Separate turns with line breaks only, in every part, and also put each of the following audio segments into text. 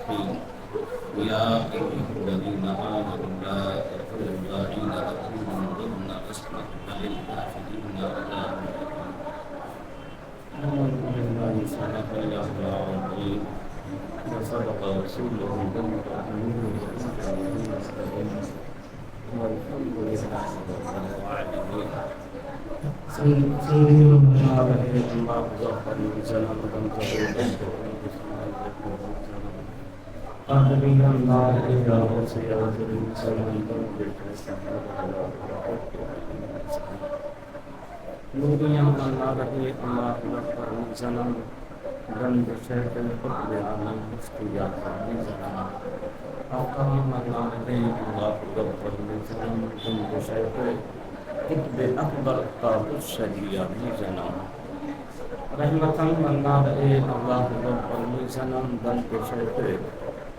الرحيم يا أيها الذين آمنوا لا تتخذوا الراعين لكم من ضمن أسمة للكافرين عذاب أعوذ بالله صدق الله العظيم وصدق رسوله الأمين والحمد لله رب العالمين سيدنا محمد الله ظفر سلام آمين الله إلى وصية سلام نوريا الله رحي الله ظفر سلام گند شیخ القطب عالم مفتیات سلام آقام الله رحي الله ظفر سلام گند شیخ قطب اکبر تاج الشریعہ سلام رحمتاً اللہ اللہ ظفر سلام گند شیخ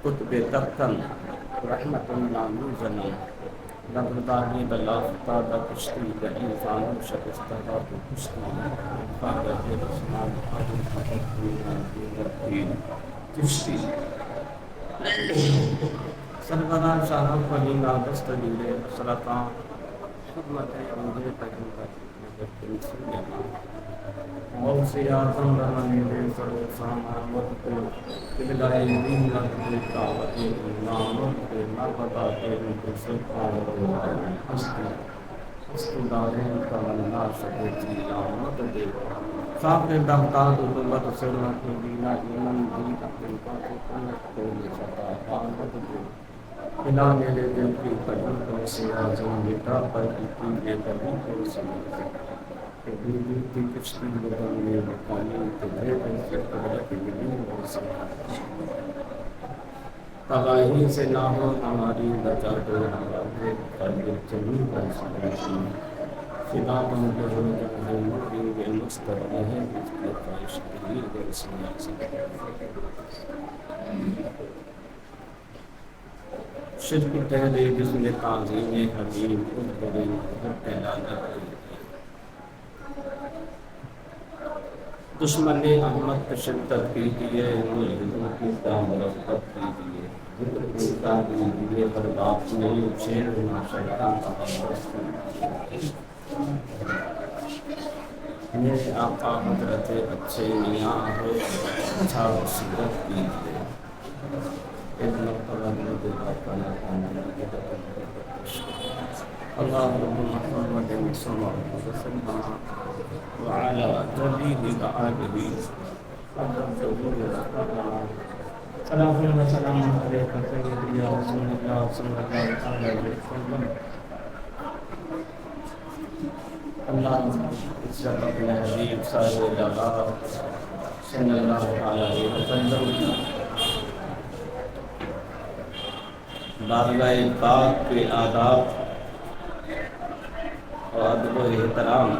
قطب تختن رحمت اللہ سلام لبرداہی بلافتہ کشتی گئی فانو شکستہ تو کشتی فاغت رسمان حاضر حقیقی کشتی سروران شاہم فلینا دستگیر سلطان خدمت مجھے تجربہ موسی آزم رمانی دے سرو سامت کو قبلۂ دین لگتے کعبت نامت کے نربتا کے رنگ سلطان ہستی ہستدارین تمنا شکتی آمد دے خاک بغداد دولت سرمت دینا ایمن دید اپن کا کنت کو نشتا آمد دے بلا میرے دل کی قدم کو سے آزم بیٹا پر کی یہ کبھی کو سمجھتے بیوی کی کشتی بدن میں مکانی تجھے ایسے قدرت ملی اور سمجھتے تباہی سے نہ ہو ہماری بچا دو ہمارے قلب جمی پر سمجھتی خدا تم کے ہو جانے مکی یہ مستقبل ہے اس کے خواہش دلی دل سمجھتے شرک ٹہلے جس میں تعظیم حبیب خود بڑی خود پہلانا دشمن احمد تشدد کیجیے ملحدوں کی دام رفت کیجیے ذکر کی کام کیجیے ہر بات میں شیر نہ شیطان کا میرے آقا حضرت اچھے میاں ہو اچھا وصیت کیجیے ابن قبر اللهم محمد صلى الله عليه وسلم وعلى جليل وآله سلام وسلام عليك سيدي يا رسول الله صلى الله عليه وسلم اللهم عزت اپنے حبیب صلی اللہ علیہ وسلم بارگاہ پاک کے آداب اور ادب و احترام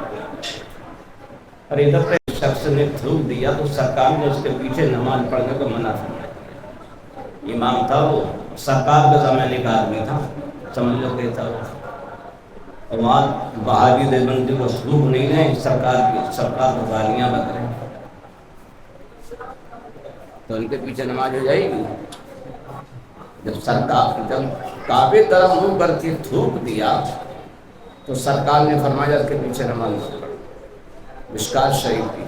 اور ادھر پہ شخص نے تھوک دیا تو سرکار نے اس کے پیچھے نماز پڑھنے کو منع فرمایا امام تھا وہ سرکار کا زمانے کا آدمی تھا سمجھ لو کہ تھا وہ اور وہاں بہادی دیوبندی کو سلوک نہیں رہے سرکار کو گالیاں بک رہے تو ان کے پیچھے نماز ہو جائے گی جب کعبے طرف منہ کر کے تھوک دیا تو سرکار نے فرمایا اس کے پیچھے نماز نہ پڑھ مشکات شریف کی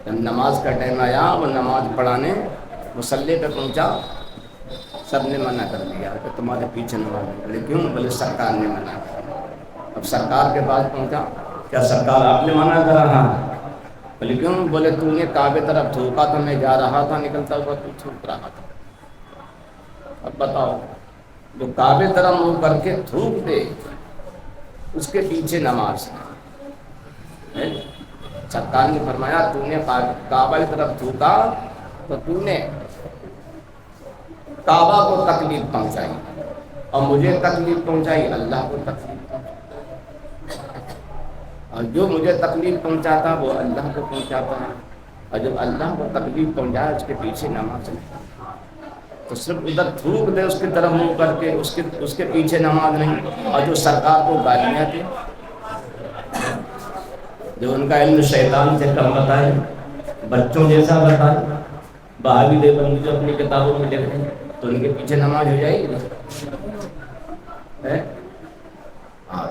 جب نماز کا ٹائم آیا وہ نماز پڑھانے مصلی پہ پہنچا سب نے منع کر دیا کہ تمہارے پیچھے نماز نہیں پڑھے کیوں بولے سرکار نے منع کیا اب سرکار کے پاس پہنچا کیا سرکار آپ نے منع کرا ہاں بولے کیوں بولے تو نے کعبے طرف تھوکا تھا میں جا رہا تھا نکلتا ہوا تو تھوک رہا تھا اب بتاؤ جو کعبے طرف منہ کر کے تھوک دے اس کے پیچھے نماز ہے سرکار نے فرمایا تو نے کعبہ کی طرف تھوکا تو تو نے کعبہ کو تکلیف پہنچائی اور مجھے تکلیف پہنچائی اللہ کو تکلیف پہنچائی اور جو مجھے تکلیف پہنچاتا وہ اللہ کو پہنچاتا ہے اور جب اللہ کو تکلیف پہنچائے اس کے پیچھے نماز نہیں تو صرف ادھر تھوک دے اس کی طرف منہ کر کے اس کے پیچھے نماز نہیں اور جو سرکار کو گالیاں دے جو ان کا علم شیطان سے کم بتائے بچوں جیسا بتائے بہاوی دیوبندی جو اپنی کتابوں میں لکھ رہے ہیں تو ان کے پیچھے نماز ہو جائے گی ہے؟ ہاں،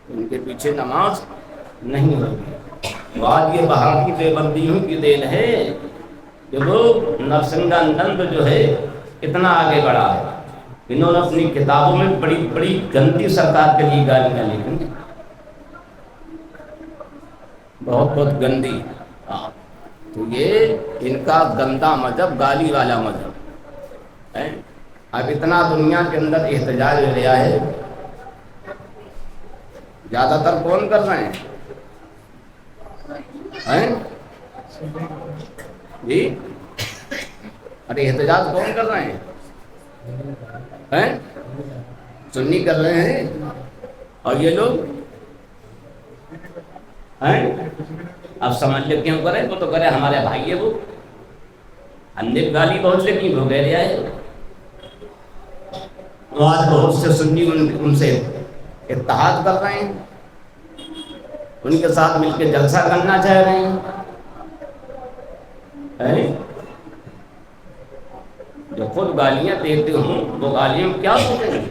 ان کے پیچھے نماز نہیں ہوگی۔ بات یہ بہاوی دیوبندیوں کی دین ہے کہ وہ نرسنگا نند جو ہے اتنا آگے بڑھا ہے، انہوں نے اپنی کتابوں میں بڑی بڑی گندی سرکار کے لیے گالیاں لکھی، بہت بہت گندی۔ ہاں، تو یہ ان کا گندا مذہب، گالی والا مذہب ہے۔ اب اتنا دنیا کے اندر احتجاج ہو رہا ہے، زیادہ تر کون کر رہے ہیں جی؟ ارے احتجاج کون کر رہے ہیں؟ سنی کر رہے ہیں، اور یہ لوگ ہیں اب سمجھ لے کیوں کرے، وہ تو کرے ہمارے بھائی ہے، وہ ہم نے گالی بہت لگی ہو گئے ہے، آج بہت سے سنی ان سے اتحاد کر رہے ہیں، ان کے ساتھ مل کے جلسہ کرنا چاہ رہے ہیں۔ جو خود گالیاں دیتے ہوں وہ گالیاں کیا سنیں گے؟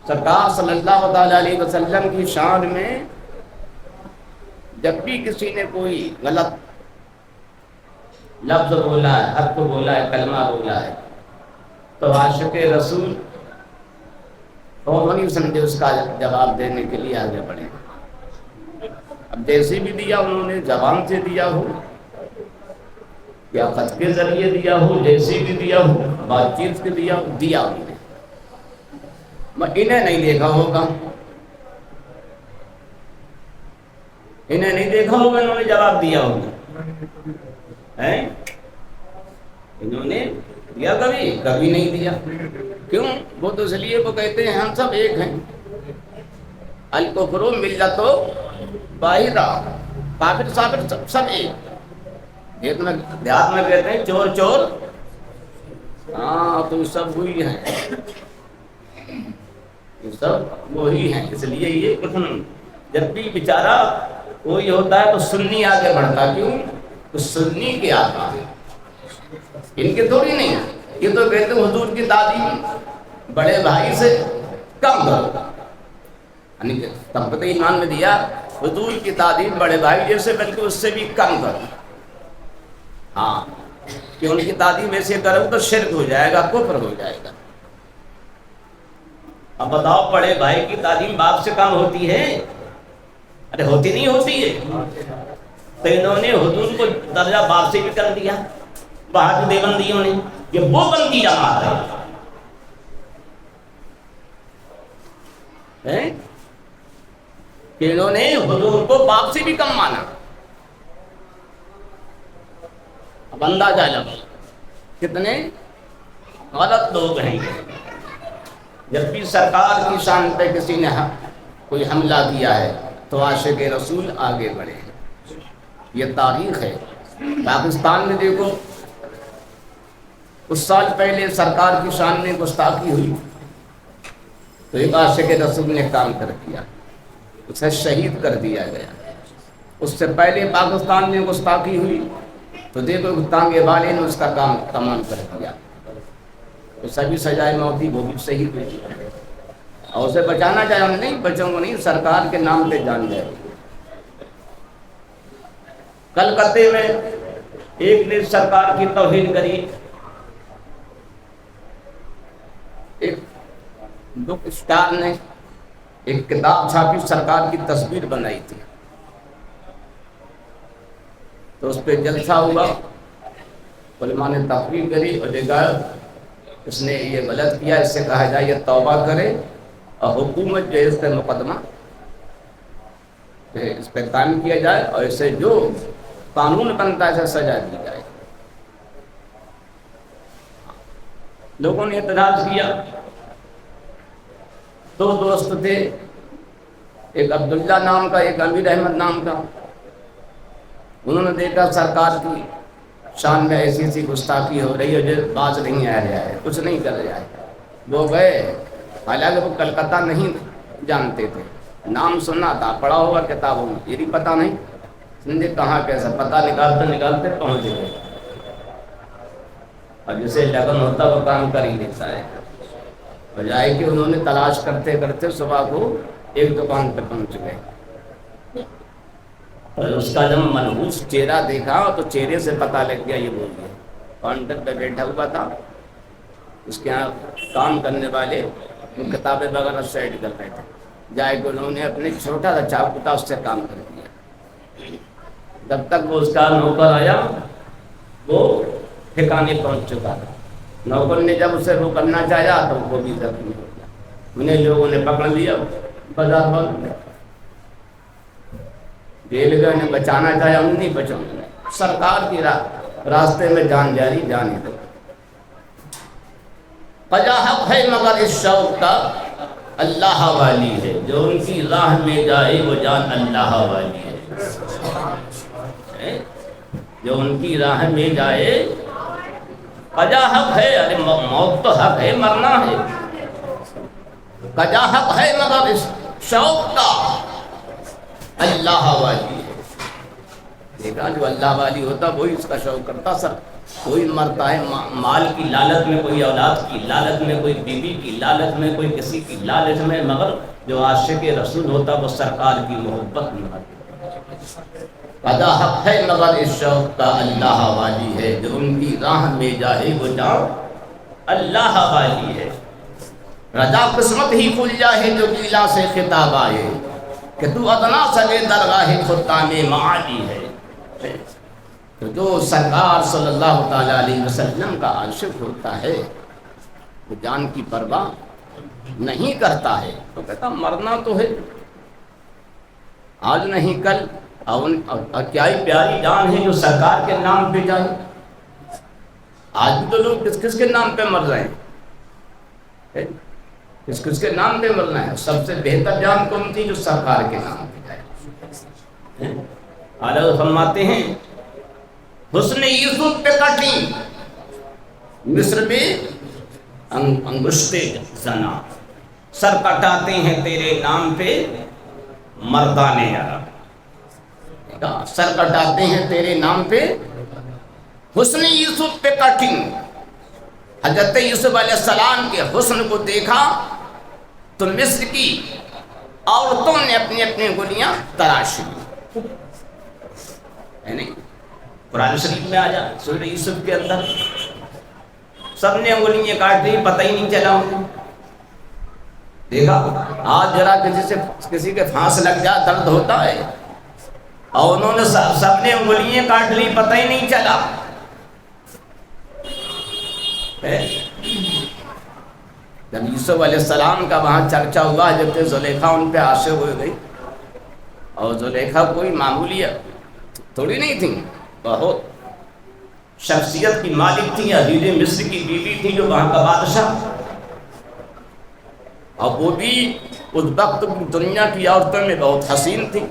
سرکار صلی اللہ تعالی علیہ وسلم کی شان میں جب بھی کسی نے کوئی غلط لفظ بولا ہے، حرف بولا ہے، کلمہ بولا ہے، تو عاشق رسول نہیں سمجھے اس کا جواب دینے کے لیے آگے بڑھے۔ اب جیسے بھی دیا انہوں نے، زبان سے دیا ہو یا خط کے ذریعے دیا ہو، جیسے بھی دیا ہو، بات چیت سے دیا ہو، دیا انہوں نے۔ انہیں نہیں دیکھا ہوگا، انہیں نہیں دیکھا ہوگا، انہوں نے جواب دیا ہوگا، انہوں نے دیا کبھی نہیں دیا۔ کیوں؟ وہ تو اس لیے وہ کہتے ہیں ہم سب ایک ہیں، الکفر ملت واحدہ، کافر صابر سب ایک۔ دیہات میں کہتے ہیں چور چور، ہاں تو سب وہی ہیں، یہ سب وہی ہیں۔ اس لیے یہ جب بھی بیچارہ کوئی ہوتا ہے تو سنی آگے بڑھتا، کیوں؟ تو سنی کے آگے، ان کے تھوڑی نہیں، یہ تو کہتے ہیں حضور کی تعلیم بڑے بھائی سے کم کرو، یعنی کہ طبقت ایمان میں دیا حضور کی تعلیم بڑے بھائی جیسے بلکہ اس سے بھی کم کرو۔ ہاں، کہ ان کی تعلیم ایسے کرو تو شرک ہو جائے گا، کفر ہو جائے گا۔ اب بتاؤ، بڑے بھائی کی تعلیم باپ سے کم ہوتی ہے؟ ارے ہوتی نہیں ہوتی ہے، تو انہوں نے حضور کو درجہ باپ سے بھی کر دیا، بہاوی دیوبندیوں نے۔ یہ وہ گندی جماعت ہے کہ انہوں نے حضور کو باپ سے بھی کم مانا۔ اب اندازہ لگا کتنے غلط لوگ ہیں۔ جب بھی سرکار کی شان پہ کسی نے کوئی حملہ کیا ہے تو عاشق رسول آگے بڑھے، یہ تاریخ ہے۔ پاکستان میں دیکھو، کچھ سال پہلے سرکار کی شان میں گستاخی ہوئی تو ایک عاشق رسول نے کام کر دیا، اسے شہید کر دیا گیا۔ اس سے پہلے پاکستان میں گستاخی ہوئی تو دیکھو تانگے والے نے اس کا کام تمام کر دیا، تو سبھی سزائے موت دی، وہ بھی صحیح ہوئی، اور اسے بچانا چاہے ہم نہیں، بچوں کو نہیں، سرکار کے نام پہ جان جائے۔ کلکتے میں ایک نے سرکار کی توہین کری، ایک بک اسٹار نے ایک کتاب چھاپی، سرکار کی تصویر بنائی تھی، تو اس پہ جلسہ ہوا، علماء نے تقریر کری اور دیکھا اس نے یہ غلط کیا، اس سے کہا جائے یہ توبہ کرے، اور حکومت جو ہے اس پہ مقدمہ اس پہ قائم کیا جائے، اور اسے جو قانون بنتا ہے اسے سزا دی جائے۔ لوگوں نے اعتراض کیا، دو دوست تھے، ایک عبداللہ نام کا، ایک امیر احمد نام کا، انہوں نے دیکھا سرکار کی شان میں ایسی ایسی گستاخی ہو رہی ہے جو باز نہیں آ رہا ہے، کچھ نہیں کر رہا ہے، وہ گئے، حالانکہ وہ کلکتہ نہیں جانتے تھے، نام سنا تھا، پڑھا ہوگا کتابوں میں، یہ بھی پتہ نہیں، سمجھے کہاں کیسا، پتہ نکالتے نکالتے پہنچ گئے، اور جسے لگن ہوتا وہ کام کر ہی لیتا ہے، بجائے کہ انہوں نے تلاش کرتے کرتے صبح کو ایک دکان پہ پہنچ گئے، اور اس کا جب منحوس چہرہ دیکھا تو چہرے سے پتہ لگ گیا یہ بول گیا۔ کاؤنٹر پہ بیٹھا ہوا تھا، اس کے یہاں کام کرنے والے کتابیں وغیرہ سیٹ کر رہے تھے، جائے کہ انہوں نے اپنے چھوٹا سا چاقو تھا اس سے کام کر دیا۔ جب تک وہ اس کا نوکر آیا وہ ٹھکانے پہنچ چکا تھا، نوکر نے جب اسے روکنا چاہا تو وہ بھی زخمی ہو گیا، انہیں لوگوں نے پکڑ لیا، بازار بند جیل گئے، انہیں بچانا چاہا انہیں نہیں بچانا، سرکار کی راستے میں جان جاری جان ہی دو۔ قضا حق ہے مگر اس شوق کا اللہ والی ہے، جو ان کی راہ میں جائے وہ جان اللہ والی ہے، جو ان کی راہ میں جائے۔ قضا حق ہے، ارے موت تو حق ہے، مرنا ہے، قضا حق ہے مگر اس شوق کا اللہ والی ہے۔ دیکھا جو اللہ والی ہوتا وہی اس کا شوق کرتا۔ سر کوئی مرتا ہے مال کی لالچ میں، کوئی اولاد کی لالچ میں، کوئی بیوی کی لالچ میں، کوئی کسی کی لالچ میں، مگر جو عاشق رسول ہوتا وہ سرکار کی محبت میں مرتا۔ قضا حق ہے مگر اس شوق کا اللہ والی ہے، جو ان کی راہ میں جائے وہ جان اللہ والی ہے۔ رضا قسمت ہی کھل جائے جو قیلا سے خطاب آئے، کہ تو ادنا سلے درگاہ خدا میں معالی ہے۔ تو جو سرکار صلی اللہ تعالیٰ علیہ وسلم کا عاشق ہوتا ہے وہ جان کی پرواہ نہیں کرتا ہے، تو کہتا مرنا تو ہے آج نہیں کل، اور کیا ہی پیاری جان ہے جو سرکار کے نام پہ جائے۔ آج بھی تو لوگ کس کس کے نام پہ مر رہے ہیں، کس کس کے نام پہ مرنا ہے، سب سے بہتر جان کون تھی جو سرکار کے نام پہ جائے۔ اعلیٰ فرماتے ہیں حسن یوسف پہ کٹی مصر میں انگشت زنا، سر کٹاتے ہیں تیرے نام پہ مردان عرب، سر کٹاتے ہیں تیرے نام پہ۔ حسن یوسف پہ کٹی، حضرت یوسف علیہ السلام کے حسن کو دیکھا تو مصر کی عورتوں نے اپنی اپنی انگلیاں تراش لی، ہے نہیں؟ قرآن شریف میں آ جا سورہ یوسف کے اندر سب نے انگلیاں کاٹ دی، پتہ ہی نہیں چلا انہیں۔ دیکھا آج ذرا کسی کے پھانس لگ جا درد ہوتا ہے، اور انہوں نے سب نے انگلیاں کاٹ لی، پتہ ہی نہیں چلا۔ جب یوسف علیہ السلام کا وہاں چرچا ہوا، جب کہ زلیخا ان پہ عاشق ہو گئی، اور زلیخا کوئی معمولی تھوڑی نہیں تھی، بہت شخصیت کی مالک تھی، عزیز مصر کی بیوی تھی جو وہاں کا بادشاہ، اور وہ بھی اس وقت دنیا کی عورتوں میں بہت حسین تھی،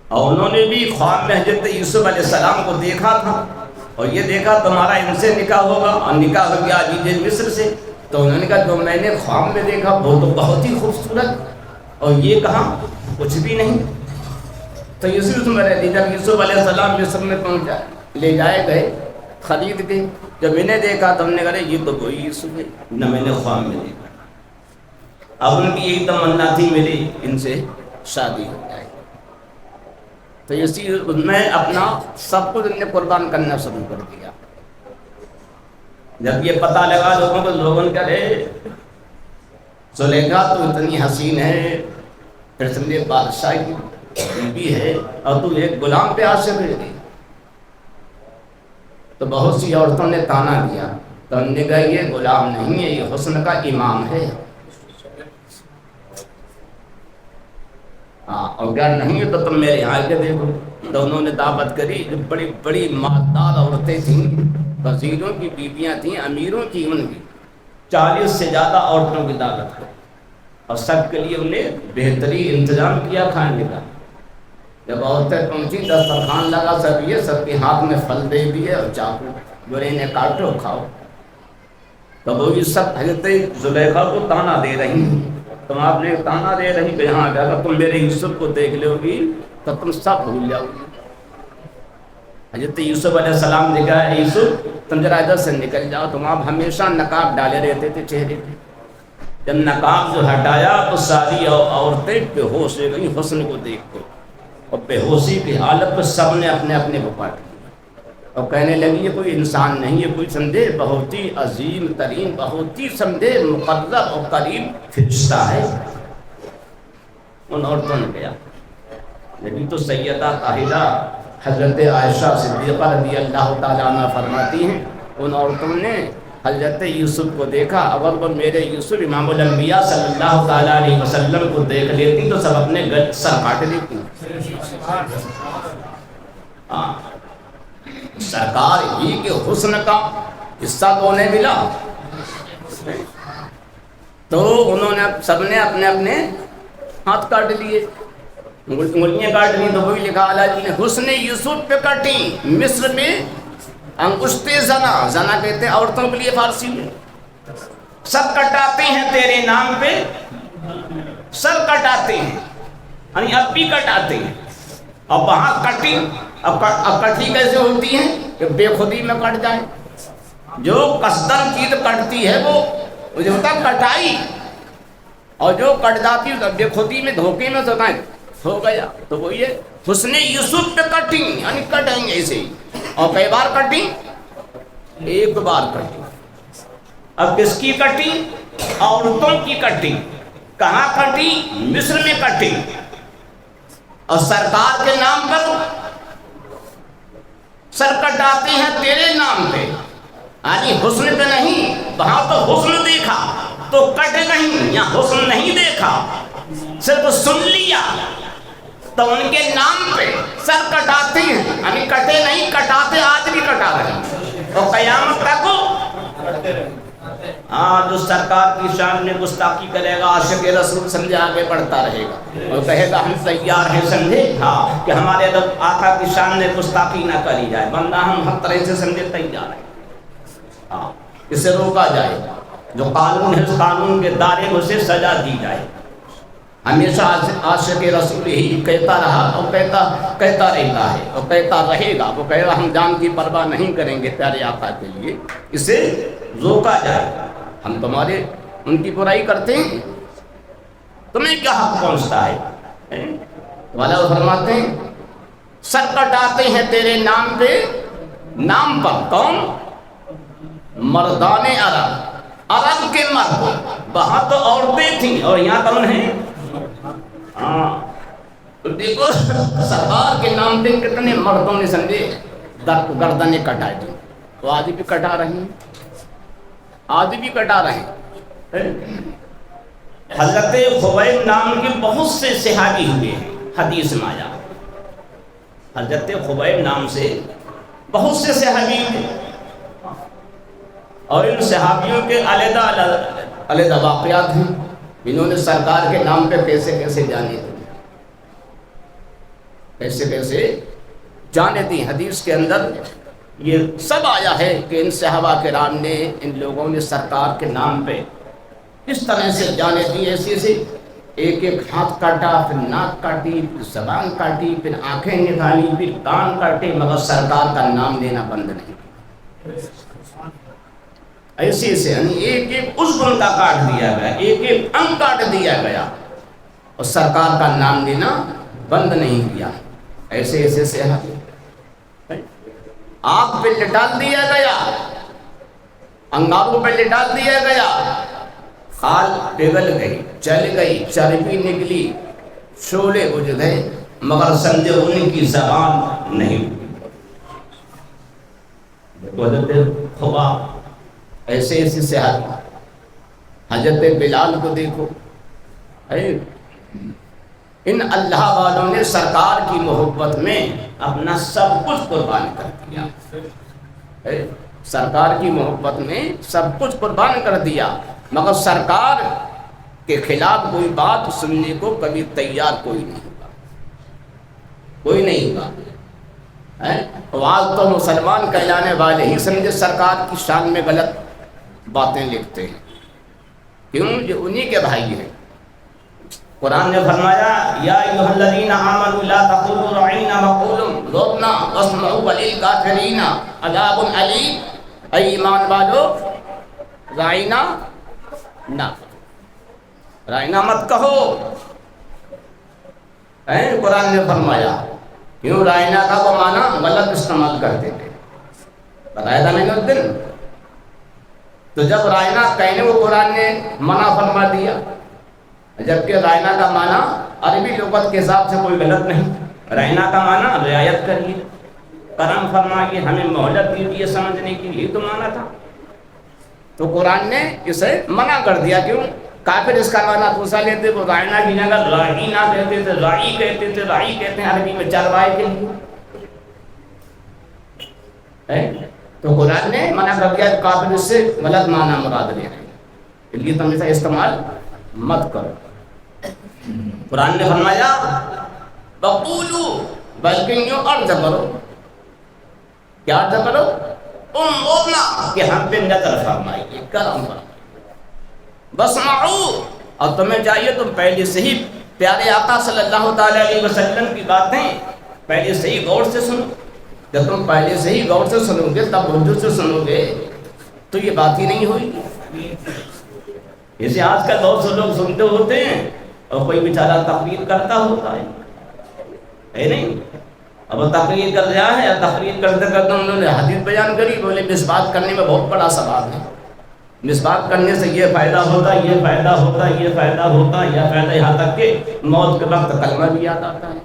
اور انہوں نے بھی خواب میں حضرت یوسف علیہ السلام کو دیکھا تھا، اور یہ دیکھا تمہارا ان سے نکاح ہوگا، اور نکاح ہو گیا عزیز مصر سے۔ تو انہوں نے کہا جو میں نے خواب میں دیکھا وہ تو بہت ہی خوبصورت، اور یہ کہاں کچھ بھی نہیں۔ تو یوسف میں رہتی، جب یوسف علیہ السلام مصر میں پہنچا لے جائے گئے خرید کے، جب انہیں دیکھا تو ہم نے کہا یہ تو وہی یوسف ہے نہ میں نے خواب میں دیکھا۔ اب ان کی ایک تمنا تھی میری ان سے شادی ہو جائے، تو اسی میں اپنا سب کچھ ان نے قربان کرنا شروع کر دیا۔ جب یہ پتہ لگا لوگوں کو، لوگوں نے کہا زلیخا تو اتنی حسین ہے، پھر تم نے بادشاہ کی بیوی ہے، اور تو ایک غلام پہ عاشق ہے۔ تو بہت سی عورتوں نے تانا دیا، تو ہم نے کہا یہ غلام نہیں ہے، یہ حسن کا امام ہے، اور اگر نہیں ہے تو تم میرے یہاں کے دیکھو۔ تو انہوں نے دعوت کری، جو بڑی بڑی مالدار عورتیں تھیں، وزیروں کی بیویاں تھیں، امیروں کی، ان کی 40 سے زیادہ عورتوں کی دعوت کری، اور سب کے لیے انہیں بہترین انتظام کیا کھانے کا۔ جب عورتیں پہنچی دسترخوان لگا، سب کے ہاتھ میں پھل دے دیے اور چاقو، بولے انہیں کاٹو کھاؤ۔ تو وہ یہ سب حضرت زلیخا کو تانا دے رہی ہیں، تم آپ نے تانا دے رہی کہ ہاں اگر تم میرے یوسف کو دیکھ لو گی تو تم سب بھول جاؤ گی۔ حضرت یوسف علیہ السلام نے کہا یوسف تم ذرا ادھر سے نکل جاؤ، تم آپ ہمیشہ نقاب ڈالے رہتے تھے چہرے پہ، جب نقاب جو ہٹایا تو ساری عورتیں بے ہوش ہو گئی حسن کو دیکھ کر، اور بے ہوشی کی حالت میں سب نے اپنے اپنے کو کاٹ لیا اور کہنے لگی یہ کوئی انسان نہیں، یہ کوئی سمجھے بہت ہی عظیم ترین، بہت ہی سمجھے مقرب اور قریب فرشتہ ہے۔ ان عورتوں نے کہا، نبی تو سیدہ طاہرہ حضرت عائشہ صدیقہ رضی اللہ تعالیٰ عنہ فرماتی ہیں، ان عورتوں نے حضرت یوسف کو دیکھا، اگر وہ میرے یوسف امام الانبیاء صلی اللہ تعالیٰ علیہ وسلم کو دیکھ لیتی تو سب اپنے سر کاٹ لیتی۔ سرکار ہی کے حسن کا حصہ تو انہیں ملا، تو انہوں نے سب نے اپنے اپنے ہاتھ کاٹ لیے، انگلیاں کاٹ لی، تو وہی لکھا اللہ جی نے حسن یوسف پہ کاٹی مصر میں انگشت زنا، زنا کہتے ہیں عورتوں کے لیے فارسی میں، سب کٹاتے ہیں تیرے نام پہ، سب کٹاتے ہیں، یعنی اب بھی کٹاتے ہیں، اب وہاں کٹی، اب کٹی کیسے ہوتی ہے کہ بے خودی میں کٹ جائے، جو قصدن چیز کٹتی ہے وہ جو ہوتا ہے کٹائی، اور جو کٹ جاتی ہے بے خودی میں دھوکے میں ہو گیا، تو وہ یہ حسن یوسف پہ کٹی، یعنی کٹیں گے ایسے ہی، اور کئی بار کٹی، ایک بار کٹی۔ اب کس کی کٹی؟ عورتوں کی کٹی۔ کہاں کٹی؟ مصر میں کٹی، اور سرکار کے نام پر سر کٹاتے ہیں تیرے نام پہ، یعنی حسن پہ نہیں، وہاں تو حسن دیکھا تو کٹ نہیں، یہاں حسن نہیں دیکھا، صرف سن لیا تو ان کے نام پہ سر کٹاتے ہیں، یعنی کٹے نہیں، کٹاتے، آج بھی کٹا رہے ہیں اور قیامت تک۔ جو سرکار کی شان میں گستاخی کرے گا عاشق رسول سمجھے آگے بڑھتا رہے گا اور کہے گا ہم تیار ہیں، سمجھے کہ ہمارے آقا کی شان میں گستاخی نہ کری جائے، بندہ ہم ہر طرح سے سمجھے تیار ہیں، اسے روکا جائے، جو قانون ہے اس قانون کے دائرے میں اسے سزا دی جائے۔ ہمیشہ عاشق رسول ہی کہتا رہا اور کہتا رہتا ہے اور کہتا رہے گا، وہ کہے گا ہم جان کی پرواہ نہیں کریں گے پیارے آقا کے لیے، اسے روکا جائے۔ ہم تمہارے ان کی برائی کرتے ہیں، تمہیں کیا حق پہنچتا ہے؟ والا فرماتے ہیں سر کٹاتے ہیں تیرے نام پہ، نام پر کون؟ مردان عرب، عرب کے مرد، وہاں تو عورتیں تھیں اور یہاں کون ہیں؟ دیکھو سرکار کے نام پہ کتنے مردوں نے سمجھے گردنیں کٹائی تھی، تو آج بھی کٹا رہی ہیں، آج بھی کٹا رہے ہیں۔ حضرت خبیب نام کے بہت سے صحابی ہوئے ہیں، حدیث میں آیا حضرت خبیب نام سے بہت سے صحابی ہوئے، اور ان صحابیوں کے علیحدہ واقعات ہیں، انہوں نے سرکار کے نام پہ کیسے جانے دی، کیسے جانے دی۔ حدیث کے اندر یہ سب آیا ہے کہ ان صحابہ کرام نے، ان لوگوں نے سرکار کے نام پہ اس طرح سے جانے دی، ایسے ایک ایک ہاتھ کاٹا، پھر ناک کاٹی، پھر زبان کاٹی، پھر آنکھیں نکالی، پھر کان کاٹے، مگر سرکار کا نام لینا بند نہیں۔ ایسے یعنی ایک ایک عضو ان کا کاٹ دیا گیا، ایک ایک انگ کاٹ دیا گیا، اور سرکار کا نام لینا بند نہیں کیا۔ ایسے صحابی آگ پہ لٹا دیا گیا، انگاروں پہ لٹا دیا گیا، خال پگھل گئی، چل گئی، چربی نکلی، شعلے بجھ گئے، مگر سمجھے ان کی زبان نہیں ہوئی۔ خبا ایسے صحابی، حضرت بلال کو دیکھو، ان اللہ والوں نے سرکار کی محبت میں اپنا سب کچھ قربان کر دیا، سرکار کی محبت میں سب کچھ قربان کر دیا، مگر سرکار کے خلاف کوئی بات سننے کو کبھی تیار کوئی نہیں ہوگا، کوئی نہیں ہوگا۔ آج تو مسلمان کہلانے والے ہی سمجھے سرکار کی شان میں غلط باتیں لکھتے ہیں، کیوں؟ جو انہی کے بھائی ہیں۔ قرآن نے فرمایا یا ایھا الذین آمنوا لا تقولوا رعینا وقولوا ذقنا واسمعوا وللکافرین عذاب علیم۔ اے ایمان والو رائنا نہ رائنا مت کہو۔ قرآن نے فرمایا کیوں رائنا کا وہ معنی غلط استعمال کرتے تھے، بتایا تھا میں نے اس دن۔ تو جب رائنا کہنے وہ قرآن نے منع فرما دیا، جبکہ رائنا کا معنی عربی لغت کے حساب سے کوئی غلط نہیں۔ رائنا کا معنی رعایت کریے، کرم فرمائیے، ہمیں مہلت دیجیے سمجھنے کی، یہ تو معنی تھا۔ تو قرآن نے اسے منع کر دیا، کیوں؟ کافر اس کا معنی دوسرا لیتے، وہ رائنا کی جگہ رائنا کہتے تھے، رائی کہتے تھے، رائی کہتے ہیں عربی میں چرواہے کے لیے۔ تو قرآن نے منع کر دیا کہ کافر اس سے غلط معنی مراد لے رہے ہیں، اس لیے تم اسے استعمال مت کرو۔ قرآن نے فرمایا وَقُولُوا، بلکہ یوں عرض کرو، کیا عرض کرو؟ انظرنا، کہ ہم پہ نظر فرمائیے، کرم فرمائیے، واسمعوا، اور تمہیں چاہیے تم پہلے سے ہی پیارے آقا صلی اللہ تعالی علیہ وسلم کی باتیں پہلے سے ہی غور سے سنو۔ جب تم پہلے سے ہی غور سے سنو گے، توجہ سے سنو گے، تو یہ بات ہی نہیں ہوئی۔ اسے آج کل بہت سے لوگ سنتے ہوتے ہیں اور کوئی بیچارہ تقریر کرتا ہوتا ہے نہیں، اب وہ تقریر کر رہا ہے، تقریر کرتے کرتے انہوں نے حدیث بیان کری، بولے مسواک کرنے میں بہت بڑا ثواب ہے، مسواک کرنے سے یہ فائدہ ہوتا، یہ فائدہ ہوتا، یہ فائدہ ہوتا، یہ فائدہ، یہاں تک کہ موت کے وقت کلمہ بھی یاد آتا ہے،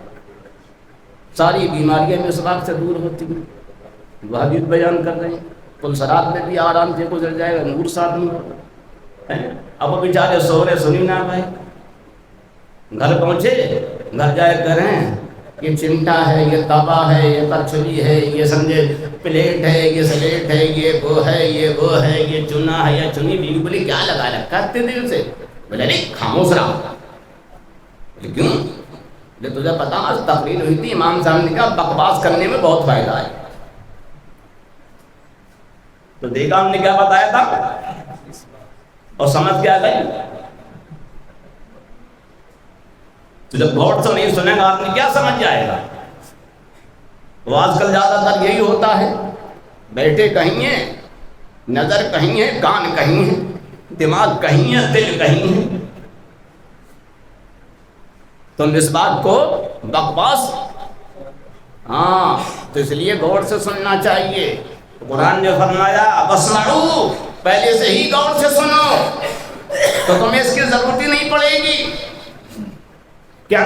ساری بیماریاں مسواک سے دور ہوتی ہیں۔ وہ حدیث بیان کر رہے ہیں، پلسرات میں بھی آرام سے گزر جائے گا، نور ساتھ میں ہوگا۔ اب وہ بیچارے سو رہے، سنی نہ پائے، گھر پہنچے، گھر جائے کریں یہ چمٹا ہے، یہ توا ہے، یہ کلچھلی ہے، یہ سمجھے پلیٹ ہے، یہ سلیٹ ہے، یہ وہ ہے، یہ وہ ہے، یہ چنا ہے یا چنی، بیوی بولی کیا لگا رکھا اتنے دل سے؟ بولے نہیں خاموش رہا۔ بولے کیوں؟ بولے تجھے پتا آج تقریر ہوئی تھی، امام صاحب نے کہا بکواس کرنے میں بہت فائدہ ہے۔ تو دیکھا ہم نے کیا بتایا تھا اور سمجھ کیا گئی؟ تو جب غور سے نہیں سنے گا آپ نے کیا سمجھ جائے گا؟ وہ آج کل زیادہ تر یہی ہوتا ہے، بیٹھے کہیں ہیں، نظر کہیں ہے، کان کہیں ہے، دماغ کہیں ہے، دل کہیں ہے، تم اس بات کو بکواس، ہاں تو اس لیے غور سے سننا چاہیے۔ قرآن نے فرمایا واسمعوا، پہلے سے ہی غور سے سنو، تو تمہیں اس کی ضرورت ہی نہیں پڑے گی۔ کیا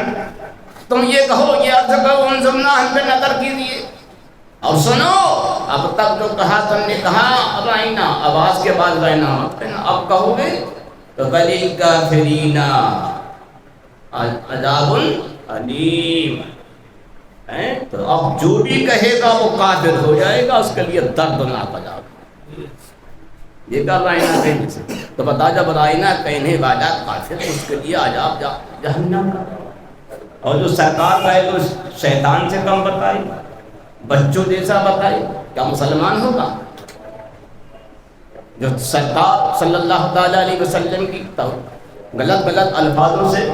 تم یہ کہو، یہ عرض کرو انظرنا، ہم پہ نظر کیجیے اور سنو۔ اب تک جو کہا تم نے کہا رائنا، آواز کے بعد رائنا مت کہنا، اب کہو گے تو وَلِلْكَافِرِينَ عذاب علیم، تو اب جو بھی کہے گا وہ کافر ہو جائے گا، اس کے لیے دردناک عذاب۔ یہ کر رائنا کہنے سے تو بتا، جب رائنا کہنے والا کافر، اس کے لیے عذاب جہنم کا۔ اور جو سرکار کا ہے تو شیطان سے کم بتائے، بچوں جیسا بتائے، کیا مسلمان ہوگا؟ جو سرکار صلی اللہ تعالی علیہ وسلم کی غلط الفاظوں سے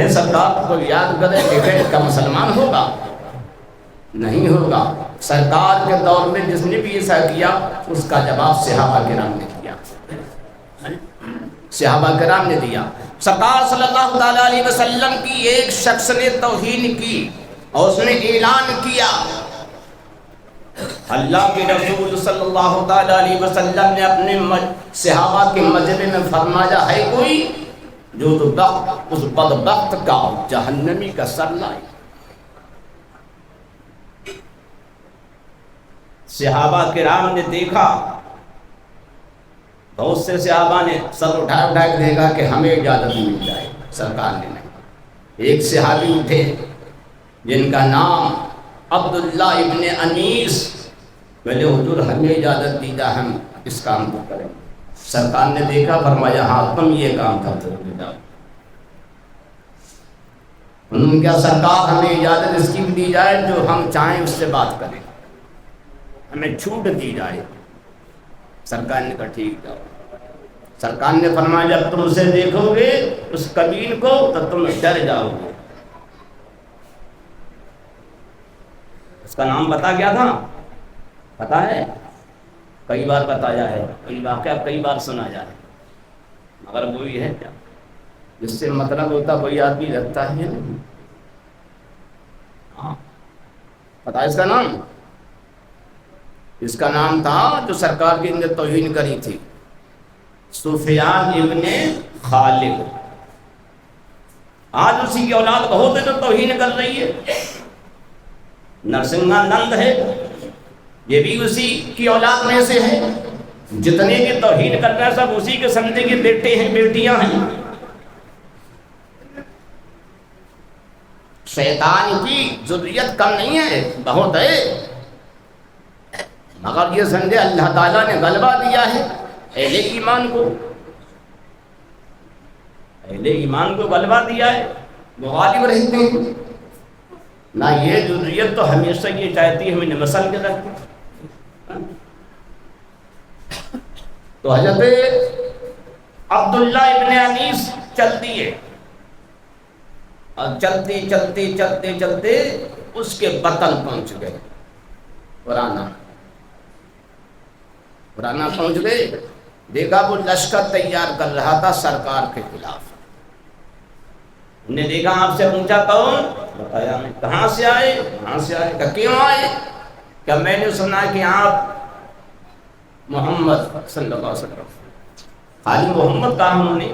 سرکار کو یاد کرے کہ کیا مسلمان ہوگا؟ نہیں ہوگا۔ سرکار کے دور میں جس نے بھی ایسا کیا، اس کا جواب صحابہ کرام نے دیا، صحابہ کرام نے دیا۔ سرکار صلی اللہ تعالی علیہ وسلم کی ایک شخص نے توہین کی اور اس نے اعلان کیا، اللہ کے رسول صلی اللہ تعالی علیہ وسلم نے اپنے صحابہ کے مجمع میں فرمایا، ہے کوئی جو اس بدبخت کا جہنمی کا سر لائے۔ صحابہ کرام نے دیکھا، بہت سے صحابہ نے سر اٹھا کے دیکھا کہ ہمیں اجازت مل جائے، سرکار نے نہیں۔ ایک صحابی اٹھے جن کا نام عبداللہ ابن انیس، پہلے حضور ہمیں اجازت دیجا، ہم اس کام کو کریں۔ سرکار نے دیکھا، فرمایا ہاں تم یہ کام کرتے ہو جاؤ۔ انہوں نے کیا سرکار ہمیں اجازت اس کی بھی دی جائے جو ہم چاہیں اس سے بات کریں، ہمیں چھوٹ دی جائے۔ سرکار نے کہا ٹھیک جاؤ۔ سرکار نے فرمایا جب تم اسے دیکھو گے اس قبیل کو تو تم ڈر جاؤ گے۔ اس کا نام بتا گیا تھا، پتا ہے؟ کئی بار بتایا ہے، کئی واقعہ کئی بار سنایا ہے، مگر وہی ہے کیا جس سے مطلب ہوتا کوئی آدمی رکھتا ہے نہیں۔ ہاں پتا ہے اس کا نام؟ اس کا نام تھا جو سرکار کے اندر توہین کری تھی، سفیان ابن خالد۔ آج اسی کی اولاد بہت ہے جو توہین کر رہی ہے۔ نرسنگھا نند ہے، یہ بھی اسی کی اولاد میں سے ہے۔ جتنے بھی توہین کر رہے ہیں سب اسی کے سمجھے کے بیٹے ہیں، بیٹیاں ہیں۔ شیطان کی ذریت کم نہیں ہے، بہت ہے، مگر یہ سمجھے اللہ تعالیٰ نے غلبہ دیا ہے اہل ایمان کو، اہل ایمان کو غلبہ دیا ہے، وہ غالب رہتے ہیں۔ نہ یہ ذریت تو ہمیشہ یہ چاہتی ہے ہمیں مسل کے رکھتے۔ تو حضرت عبداللہ ابن انیس چلتی ہے، اور چلتے چلتے چلتے چلتے اس کے وطن پہنچ گئے، پرانا پہنچ گئے۔ دیکھا وہ لشکر تیار کر رہا تھا سرکار کے خلاف۔ انہیں دیکھا آپ سے پوچھا کون؟ بتایا میں۔ کہاں سے آئے؟ کہاں سے آئے؟ کہ کیوں آئے؟ کہ میں نے سنا کہ آپ محمد صلی اللہ علیہ وسلم، خالی محمد کہا انہوں نے،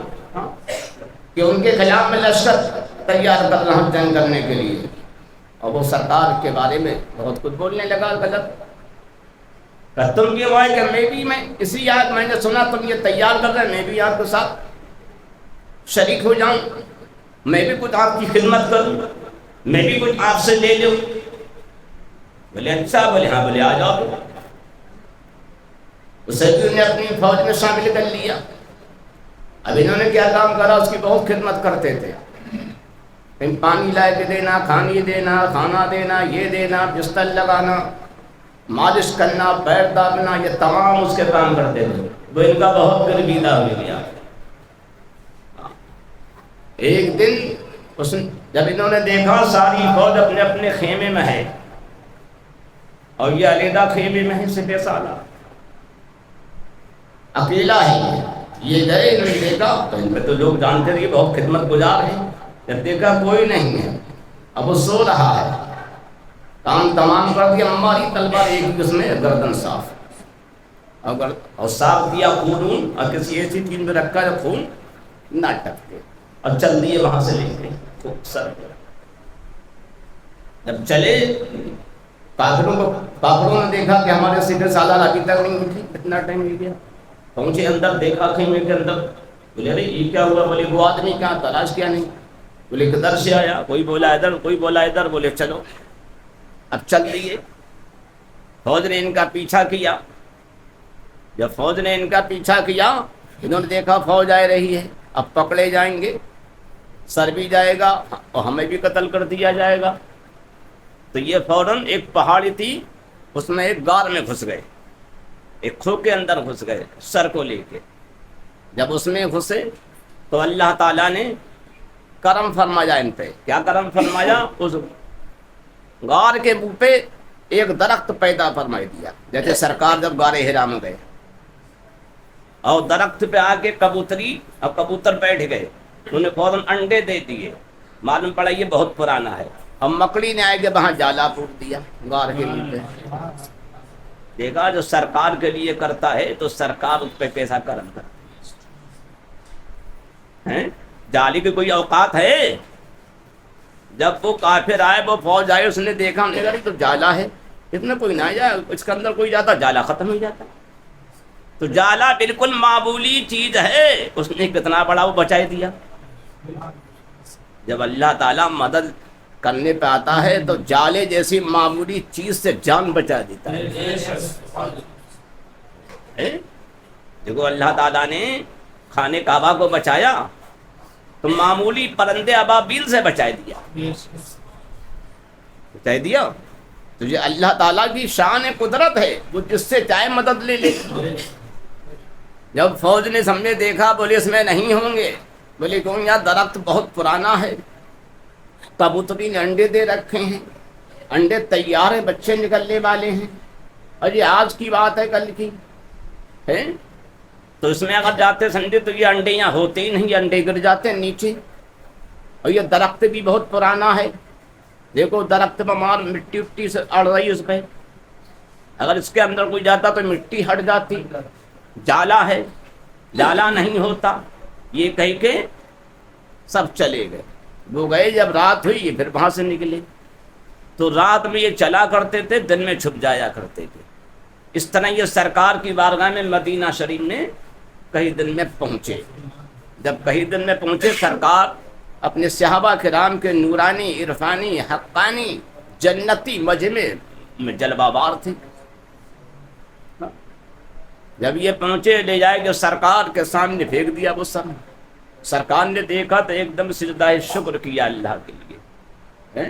کہ ان کے خلاف میں لشکر تیار کر رہا ہوں جنگ کرنے کے لیے، اور وہ سرکار کے بارے میں بہت کچھ بولنے لگا غلط۔ کہ تم کیوں آئے؟ کہ میں اسی آیت میں نے سنا تم یہ تیار کر رہے ہیں، میں بھی آپ کے ساتھ شریک ہو جاؤں، میں بھی کچھ آپ کی خدمت کروں، میں بھی کچھ آپ سے لے لوں۔ بولے اچھا، بولے ہاں، بولے آ جاؤ۔ اسے بھی انہیں اپنی فوج میں شامل کر لیا۔ اب انہوں نے کیا کام کرا؟ اس کی بہت خدمت کرتے تھے، پانی لائے کے دینا، کھانی دینا، کھانا دینا، یہ دینا، بستر لگانا، مالش کرنا، پیر دابنا، یہ تمام اس کے کام کرتے تھے۔ وہ ان کا بہت گرویدہ ہو گیا۔ ایک دن جب انہوں نے دیکھا ساری فوج اپنے اپنے خیمے میں ہے اور یہ علیحدہ خیمے میں ہے، سپہ سالار اکیلا ہے، یہ گئے، انہوں نے دیکھا، پہلے تو لوگ جانتے تھے کہ بہت خدمت گزار ہیں، جب دیکھا کوئی نہیں ہے، اب وہ سو رہا ہے، کام تمام کر دیا، ہماری تلوار ایک ہی اس میں گردن صاف، اور صاف کیا خون، اور کسی ایسی چیز میں رکھا جو خون نہ ٹپکے، اور چل دیے وہاں سے لے کے سر پہ۔ جب چلے کافروں نے دیکھا کہ ہمارے سپہ سالار ابھی تک نہیں اٹھی، اتنا ٹائم لے گیا۔ پہنچے اندر، دیکھا خیمے کے اندر، بولے ارے یہ کیا ہوا؟ بولے وہ آدمی کہاں؟ تلاش کیا نہیں؟ بولے کدھر سے آیا؟ کوئی بولا ادھر، کوئی بولا ادھر۔ بولے چلو، اب چل دیے۔ فوج نے ان کا پیچھا کیا، جب فوج نے ان کا پیچھا کیا، انہوں نے دیکھا فوج آ رہی ہے، اب پکڑے جائیں گے، سر بھی جائے گا اور ہمیں بھی قتل کر دیا جائے گا۔ تو یہ فوراً ایک پہاڑی تھی، اس میں ایک غار میں گھس گئے، ایک کھو کے اندر گھس گئے سر کو لے کے۔ جب اس میں گھسے تو اللہ تعالیٰ نے کرم فرمایا ان پہ۔ کیا کرم فرمایا؟ اس غار کے منہ پہ ایک درخت پیدا فرمائی دیا، جیسے سرکار جب غار حرا میں گئے اور درخت پہ آ کے کبوتری اور کبوتر بیٹھ گئے، انہوں نے فوراً انڈے دے دیے۔ معلوم پڑا یہ بہت پرانا ہے۔ اب مکڑی نے آئے کہ وہاں جالا پھوٹ دیا غار کے منہ پہ۔ دیکھا جو سرکار کے لیے کرتا ہے تو سرکار اس پہ کیسا کرم کرتا ہے۔ جالی کی کوئی اوقات ہے؟ جب وہ کافر آئے، وہ فوج آئے، اس نے دیکھا، ہم نے کہا تو جالا ہے، اتنا کوئی نہ جائے، اس کے اندر کوئی جاتا، جالا ختم ہو جاتا۔ تو جالا بالکل معمولی چیز ہے، اس نے کتنا بڑا وہ بچا دیا۔ جب اللہ تعالیٰ مدد کرنے پہ آتا ہے تو جالے جیسی معمولی چیز سے جان بچا دیتا ہے۔ دیکھو اللہ تعالیٰ نے خانہ کعبہ کو بچایا تو معمولی پرندے ابابیل سے بچا دیا۔ تو یہ اللہ تعالیٰ کی شان قدرت ہے، وہ جس سے چاہے مدد لے لے۔ جب فوج نے سامنے دیکھا، بولے اس میں نہیں ہوں گے۔ بولے کیوں؟ یار درخت بہت پرانا ہے، کبوتری نے انڈے دے رکھے ہیں، انڈے تیار ہیں، بچے نکلنے والے ہیں، اور یہ آج کی بات ہے کل کی ہے، تو اس میں اگر جاتے سنڈے تو یہ انڈے یہاں ہوتے ہی نہیں، انڈے گر جاتے ہیں نیچے. اور یہ درخت بھی بہت پرانا ہے، دیکھو درخت بمار مٹی اٹی سے اڑ رہی اس پہ، اگر اس کے اندر کوئی جاتا تو مٹی ہٹ جاتی. جالا ہے، جالا نہیں ہوتا. یہ کہہ کے سب چلے گئے. وہ گئے، جب رات ہوئی یہ پھر وہاں سے نکلے. تو رات میں یہ چلا کرتے تھے، دن میں چھپ جایا کرتے تھے. اس طرح یہ سرکار کی بارگاہ میں مدینہ شریف میں کئی دن میں پہنچے. جب کئی دن میں پہنچے، سرکار اپنے صحابہ کرام کے نورانی، عرفانی، حقانی، جنتی مجمع میں جلوہ بار تھے. جب یہ پہنچے، لے جائے کہ سرکار کے سامنے پھینک دیا وہ سب. سرکار نے دیکھا تو ایک دم سجدہ شکر کیا اللہ کے لیے،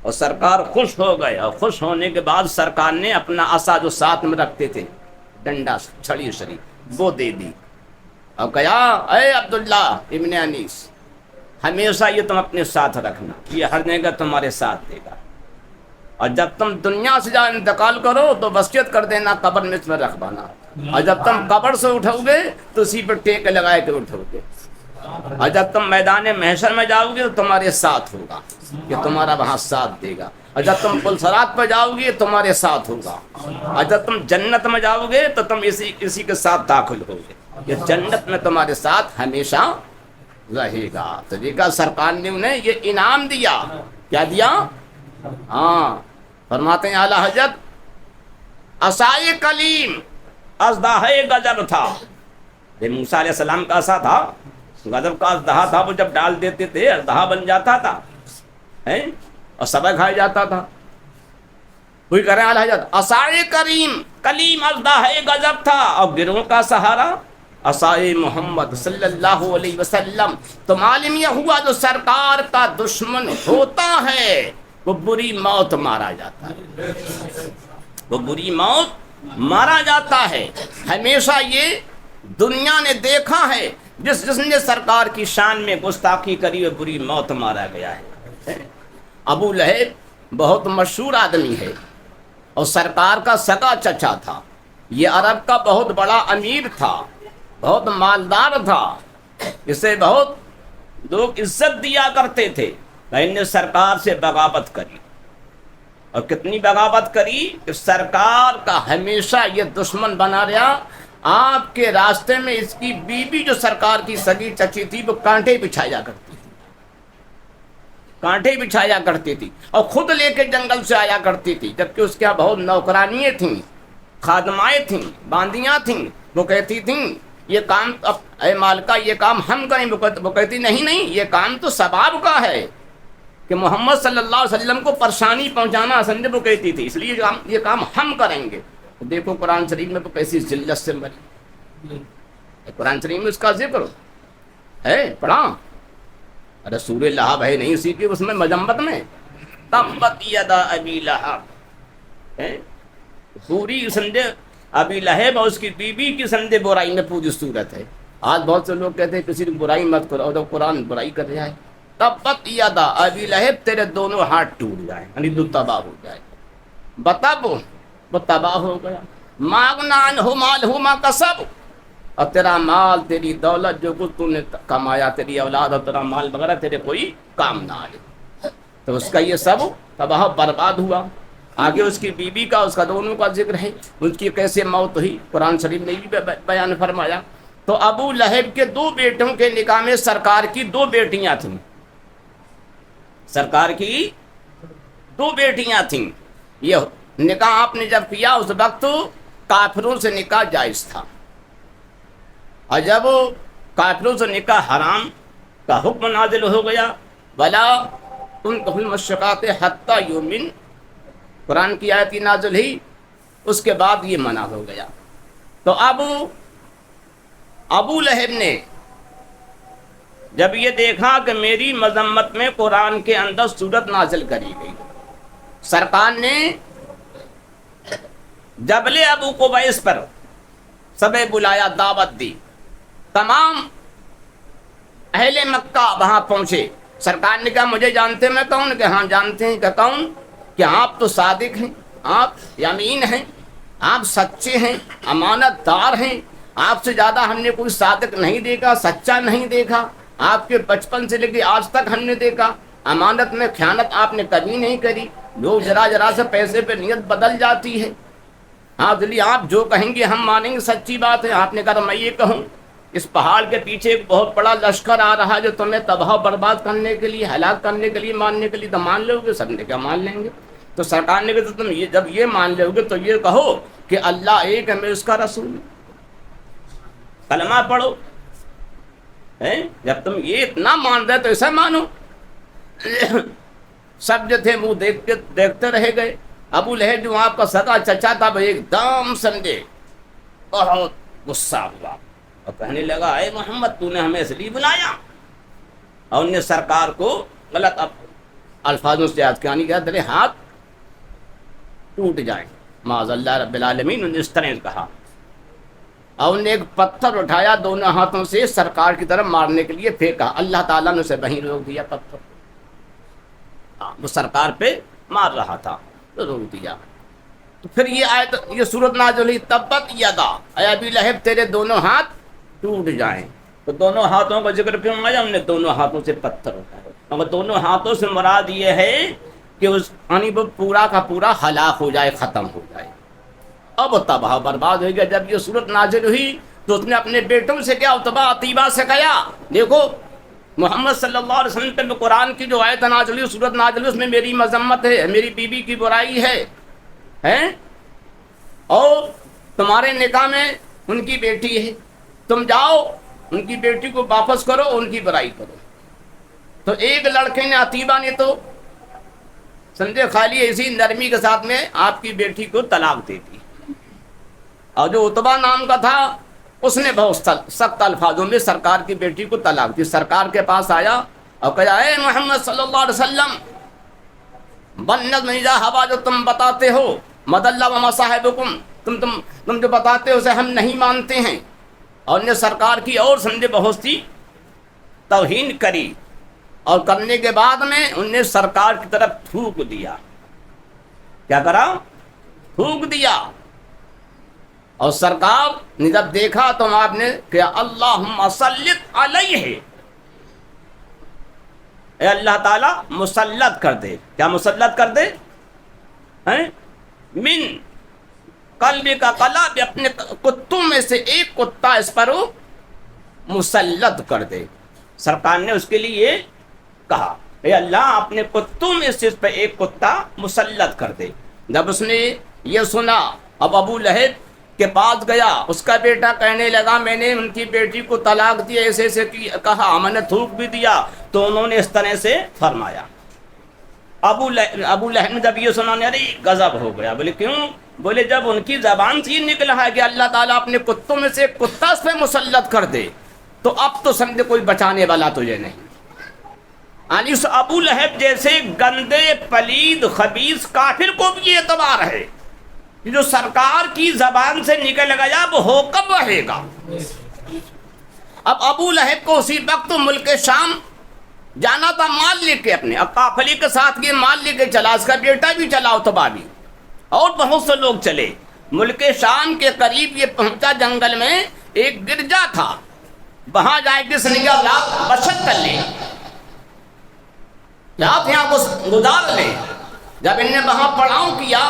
اور سرکار خوش ہو گئے. اور خوش ہونے کے بعد سرکار نے اپنا عصا جو ساتھ میں رکھتے تھے، ڈنڈا چھڑی شریف، وہ دے دی اور کہا اے عبداللہ ابن انیس، ہمیشہ یہ تم اپنے ساتھ رکھنا، یہ ہر جگہ تمہارے ساتھ دے گا. اور جب تم دنیا سے جب انتقال کرو تو وصیت کر دینا قبر میں اس میں رکھوانا. اور جب تم قبر سے اٹھو گے تو اسی پر ٹیک لگائے کے اٹھو گے. اور جب تم میدان محشر میں جاؤ گے تو تمہارے ساتھ ہوگا، کہ تمہارا وہاں ساتھ دے گا. اور جب تم پل صراط پہ جاؤ گے تمہارے ساتھ ہوگا. اور جب تم جنت میں جاؤ گے تو تم اسی کے ساتھ داخل ہوگے، یہ جنت میں تمہارے ساتھ ہمیشہ رہے گا. تو دیکھا سرکار نے انہیں یہ انعام دیا. کیا دیا؟ ہاں، فرماتے ہیں اعلیٰ حضرت عصائے کلیم اژدہا غضب تھا. یہ موسیٰ علیہ السلام کا عصا تھا، غضب کا اژدہا تھا. وہ جب ڈال دیتے تھے اژدہا بن جاتا تھا اور سبع کھایا جاتا تھا. وہی کہہ رہے ہیں اعلیٰ حضرت عصائے کلیم اژدہا غضب تھا، اور گروہ کا سہارا عصائے محمد صلی اللہ علیہ وسلم. تو معلوم یہ ہوا جو سرکار کا دشمن ہوتا ہے وہ بری موت مارا جاتا ہے، وہ بری موت مارا جاتا ہے. ہمیشہ یہ دنیا نے دیکھا ہے، جس نے سرکار کی شان میں گستاخی کری وہ بری موت مارا گیا ہے. ابو لہب بہت مشہور آدمی ہے اور سرکار کا سگا چچا تھا. یہ عرب کا بہت بڑا امیر تھا، بہت مالدار تھا، اسے بہت لوگ عزت دیا کرتے تھے. لیکن نے سرکار سے بغاوت کری، اور کتنی بغاوت کری کہ سرکار کا ہمیشہ یہ دشمن بنا رہا. آپ کے راستے میں اس کی بیوی جو سرکار کی سگی چچی تھی وہ کانٹے بچھایا کرتی تھی، کانٹے بچھایا کرتی تھی، اور خود لے کے جنگل سے آیا کرتی تھی. جبکہ اس کے یہاں بہت نوکرانیاں تھیں، خادمائیں تھیں، باندیاں تھیں. وہ کہتی تھیں یہ کام اے مالکہ یہ کام ہم کریں. وہ کہتی نہیں، یہ کام تو سباب کا ہے کہ محمد صلی اللہ علیہ وسلم کو پریشانی پہنچانا سمجھے. وہ کہتی تھی اس لیے یہ کام ہم کریں گے. دیکھو قرآن شریف میں وہ کیسی ذلت سے مری. قرآن شریف میں اس کا ذکر ہے، پڑھا. ارے سورہ لہب ہے نہیں اسی کی، اس میں مذمت میں تبت یدا ابی لہب، پوری سندے ابی لہب اور اس کی بیوی کی سندے برائی میں پوری صورت ہے. آج بہت سے لوگ کہتے ہیں کسی کی برائی مت کرو، اور قرآن برائی کر رہا ہے. تبت یدا ابی لہب، تیرے دونوں ہاتھ ٹوٹ جائیں، یعنی تو تباہ ہو جائے. بتب وہ تباہ ہو گیا. ماغنا عنہ مالہ ما کسب، اور تیرا مال تیری دولت جو کچھ تو نے کمایا، تیری اولاد اور تیرا مال وغیرہ تیرے کوئی کام نہ آئے. تو اس کا یہ سب تباہ برباد ہوا. آگے اس کی بیوی کا، اس کا دونوں کا ذکر ہے، ان کی کیسے موت ہوئی قرآن شریف نے بھی بیان فرمایا. تو ابو لہب کے دو بیٹوں کے نکاح میں سرکار کی دو بیٹیاں تھیں، سرکار کی دو بیٹیاں تھیں. یہ نکاح آپ نے جب کیا اس وقت کافروں سے نکاح جائز تھا، اور جب کافروں سے نکاح حرام کا حکم نازل ہو گیا، ولا تنکحوا المشرکات حتی یؤمن، قرآن کی آیت نازل ہوئی، اس کے بعد یہ منع ہو گیا. تو اب ابو لہب نے جب یہ دیکھا کہ میری مذمت میں قرآن کے اندر سورت نازل کری گئی، سرکار نے جبل ابو قبیس پر سبے بلایا، دعوت دی. تمام اہل مکہ وہاں پہنچے. سرکار نے کہا مجھے جانتے میں کون؟ کہ ہاں جانتے ہیں. کہ کون؟ کہ آپ تو صادق ہیں، آپ یمین ہیں، آپ سچے ہیں، امانت دار ہیں، آپ سے زیادہ ہم نے کوئی صادق نہیں دیکھا، سچا نہیں دیکھا، آپ کے بچپن سے لے کے آج تک ہم نے دیکھا، امانت میں خیانت آپ نے کبھی نہیں کری، لوگ ذرا ذرا سے پیسے پہ نیت بدل جاتی ہے، ہاں دلی آپ جو کہیں گے ہم مانیں گے، سچی بات ہے۔ آپ نے کہا میں یہ کہوں اس پہاڑ کے پیچھے ایک بہت بڑا لشکر آ رہا ہے جو تمہیں تباہ و برباد کرنے کے لیے، ہلاک کرنے کے لیے، ماننے کے لیے تو مان لو گے؟ سب نے کیا مان لیں گے؟ تو سرکار نے کہا تم یہ جب یہ مان لو گے تو یہ کہو کہ اللہ ایک ہے، میں اس کا رسول ہوں، کلمہ پڑھو۔ جب تم یہ اتنا مان رہے تو ایسا مانو۔ سب جو تھے وہ دیکھتے رہ گئے۔ ابو لہب جو آپ کا سگا چچا تھا وہ ایک دم سمجھے بہت غصہ ہوا اور کہنے لگا اے محمد تو نے ہمیں اس لیے بلایا؟ اور انہیں سرکار کو غلط الفاظوں سے یاد کہانی کیا تیرے ہاتھ ٹوٹ جائیں معاذ اللہ رب العالمین، انہیں اس طرح کہا اور انہیں ایک پتھر اٹھایا دونوں ہاتھوں سے سرکار کی طرف مارنے کے لیے پھینکا، اللہ تعالیٰ نے اسے وہیں روک دیا پتھر، وہ سرکار پہ مار رہا تھا تو روک دیا۔ تو پھر یہ آیت یہ صورت نازل ہوئی تبت یدا اے ابی لہب تیرے دونوں ہاتھ ٹوٹ جائیں، تو دونوں ہاتھوں کا ذکر کیوں آیا؟ ہم نے دونوں ہاتھوں سے پتھر اٹھایا، مگر دونوں ہاتھوں سے مراد یہ ہے کہ اس یعنی وہ پورا کا پورا ہلاک ہو جائے، ختم ہو جائے، اب وہ تباہ برباد ہو گیا۔ جب یہ صورت نازل ہوئی تو اس نے اپنے بیٹوں سے کیا عتبہ عتیبہ سے کہا دیکھو محمد صلی اللہ علیہ وسلم پہ قرآن کی جو آیت نازل ہوئی، صورت نازل ہوئی، اس میں میری مذمت ہے، میری بیوی کی برائی ہے اور تمہارے نکاح میں ان کی بیٹی ہے، تم جاؤ ان کی بیٹی کو واپس کرو، ان کی برائی کرو۔ تو ایک لڑکے نے عتیبہ نے تو سمجھے خالی اسی نرمی کے ساتھ میں آپ کی بیٹی کو طلاق دے دی، اور جو عتبہ نام کا تھا اس نے بہت سخت الفاظوں میں سرکار کی بیٹی کو طلاق دی۔ سرکار کے پاس آیا اور کہا اے محمد صلی اللہ علیہ وسلم بنت میجا ہوا جو تم بتاتے ہو مد اللہ و مصاحبکم، تم جو بتاتے ہو اسے ہم نہیں مانتے ہیں، اور نے سرکار کی اور سمجھے بہت سی توہین کری، اور کرنے کے بعد میں انہوں نے سرکار کی طرف تھوک دیا۔ کیا کرا؟ تھوک دیا۔ اور سرکار نے جب دیکھا تو آپ نے کہا اللہم سلط علیہ، اے اللہ تعالیٰ مسلط کر دے۔ کیا مسلط کر دے؟ من قلب کا قلب، اپنے کتوں میں سے ایک کتا اس پر مسلط کر دے۔ سرکار نے اس کے لیے کہا اے اللہ اپنے کتوں میں سے اس پہ ایک کتا مسلط کر دے۔ جب اس نے یہ سنا اب ابو لہب کے پاس گیا، اس کا بیٹا کہنے لگا میں نے ان کی بیٹی کو طلاق دی، ایسے ایسے کہا، میں نے تھوک بھی دیا، تو انہوں نے اس طرح سے فرمایا۔ ابو لہب نے جب یہ سنا ارے غضب ہو گیا۔ بولے کیوں؟ بولے جب ان کی زبان سے یہ نکلا ہے کہ اللہ تعالیٰ اپنے کتوں میں سے ایک کتا اس پہ مسلط کر دے، تو اب تو سمجھے کوئی بچانے والا تجھے نہیں۔ یعنی اس ابو لہب جیسے گندے پلید خبیث کافر کو بھی یہ اعتبار ہے کہ جو سرکار کی زبان سے نکل گیا وہ ہو کب رہے گا۔ اب ابو لہب کو اسی وقت ملک شام جانا تھا مال لے کے، اپنے اب قافلے کے ساتھ یہ مال لے کے چلا، اس کا بیٹا بھی چلا عتبہ بھی، اور بہت سے لوگ چلے۔ ملک شام کے قریب یہ پہنچا، جنگل میں ایک گرجا تھا، وہاں جائے کس نے کیا رات بشر کر لے، رات یہاں کو گزار لے۔ جب ان نے وہاں پڑاؤ کیا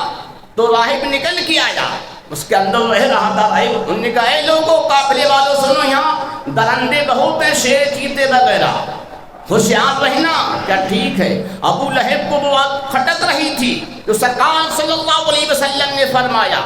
تو راہب نکل کے آیا، اس کے اندر رہ رہا تھا راہب۔ انہوں نے کہا اے لوگوں قافلے والوں سنو، یہاں درندے بہت ہیں، شیر چیتے وغیرہ، ہوشیار رہنا۔ کیا ٹھیک ہے؟ ابو لہب کو وہ بات کھٹک رہی تھی تو سرکار صلی اللہ علیہ وسلم نے فرمایا،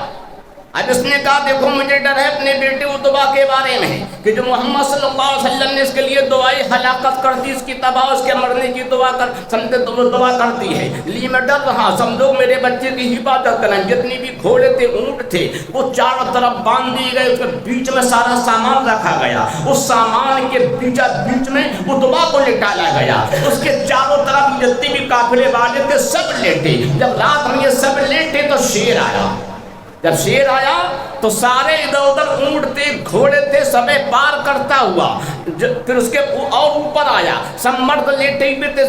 اب اس نے کہا دیکھو مجھے ڈر ہے اپنے بیٹے عتبہ کے بارے میں کہ جو محمد صلی اللہ علیہ وسلم نے اس کے لیے دعائیں ہلاکت کر دی، اس کی تباہ اس کے مرنے کی دعا کر دی ہے، لیے میں ڈر رہا، سمجھو میرے بچے کی حفاظت کریں۔ جتنی بھی گھوڑے تھے اونٹ تھے وہ چاروں طرف باندھ دیے گئے، اس کے بیچ میں سارا سامان رکھا گیا، اس سامان کے بیچ میں عتبہ کو لٹایا گیا، اس کے چاروں طرف جتنے بھی قافلے والے تھے سب لیٹے۔ جب رات میں یہ سب لیٹے تو شیر آیا، جب شیر آیا تو سارے ادھر ادھر اونٹ تھے، گھوڑے تھے، سبے پار کرتا ہوا پھر اس کے اور اوپر آیا، سب مرد لیٹے ہوئے تھے،